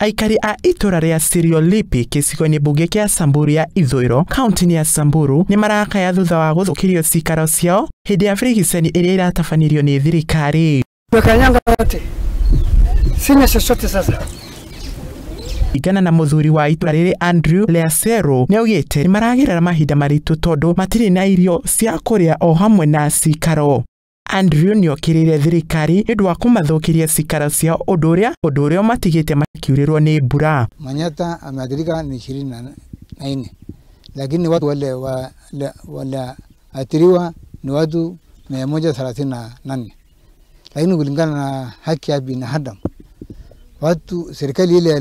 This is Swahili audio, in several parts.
Aikari a itura ria Siriolipi gicigo-ini mbunge kia Samburu ya Ithũĩro kaunti ya Samburu ni marakaya thutha wa gũthũkirio cikaro ciao hindi ya frigiceni iria iratabanirio ni thirikari. Mekanyanga wote. Sina chochote sasa. Igana na muthuri wa itura riri Andrew Leasero ni augite ni maragerera mahinda maritu tondu matiri na irio cia kuria o hamwe na cikaro. Andrew ni okirire thirikari ndu wa kumathukiria cikaro ciao undu uria matigite makiurirwo ni mbura. Manyata ameathirika ni 24, lakini watu wale athiriwa ni watu 138. Lakini kulingana na haki ya binadamu, watu serikali ile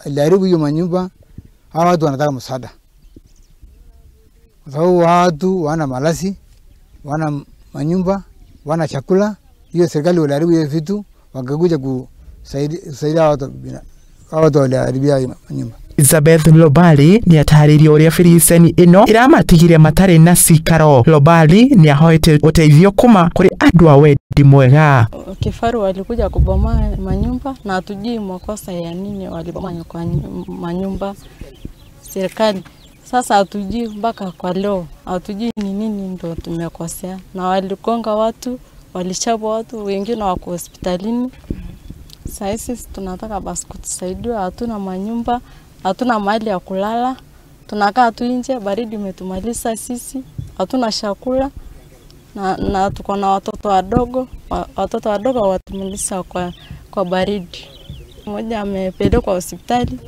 aliharibu hiyo manyumba, hawa watu wanataka msaada. Kwa sababu watu wana malazi, wana manyumba, wana chakula, hiyo serikali waliharibu hiyo vitu, wakakuja kusaidia watu waliharibia manyumba. Elizabeth Lobali ni ataririe uria frigiceni ino iramatigire matari na cikaro. Lobali ni ahoete uteithio kuma kuri andu a wendi mwega. Kifaru walikuja kuboma manyumba na hatujui makosa ya nini waliboma kwa manyumba serikali. Sasa hatujui mpaka kwa leo, hatujui ni nini ndo tumekosea. Na waligonga watu, walichapa watu, wengine wako hospitalini. Sasa tunataka basi kutusaidia, hatuna manyumba, hatuna mahali ya kulala. Tunakaa tu nje, baridi imetumaliza sisi, hatuna chakula na tuko na watoto wadogo watumaliza kwa baridi. Mmoja amepelekwa hospitali.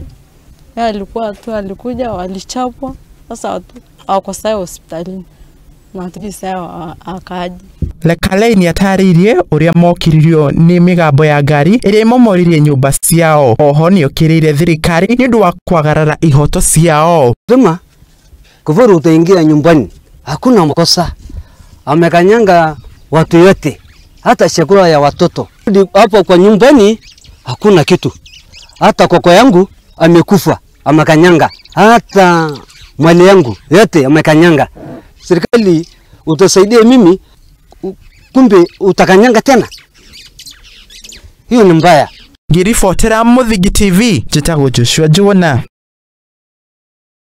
Alikuja walichapwa, sasa wako sawa hospitalini. Na tukisema akaje. Lekalei ni ataririe uria mokiririo ni migambo ya ngari iria momoririe nyumba ciao. Oho ni okirire thirikari ni ndu wa kwagarara ihoto ciao. Sema Kifaru utaingia nyumbani, hakuna makosa. Amekanyanga watu yote, hata chakula ya watoto. Hapo kwa nyumbani hakuna kitu. Hata koko yangu amekufa, amekanyanga. Hata mali yangu yote amekanyanga. Serikali utasaidia mimi, kumbe utakanyanga tena. Hiyo ni mbaya. Ngiribotera Muthigi TV, njitagwo Joshua Jona.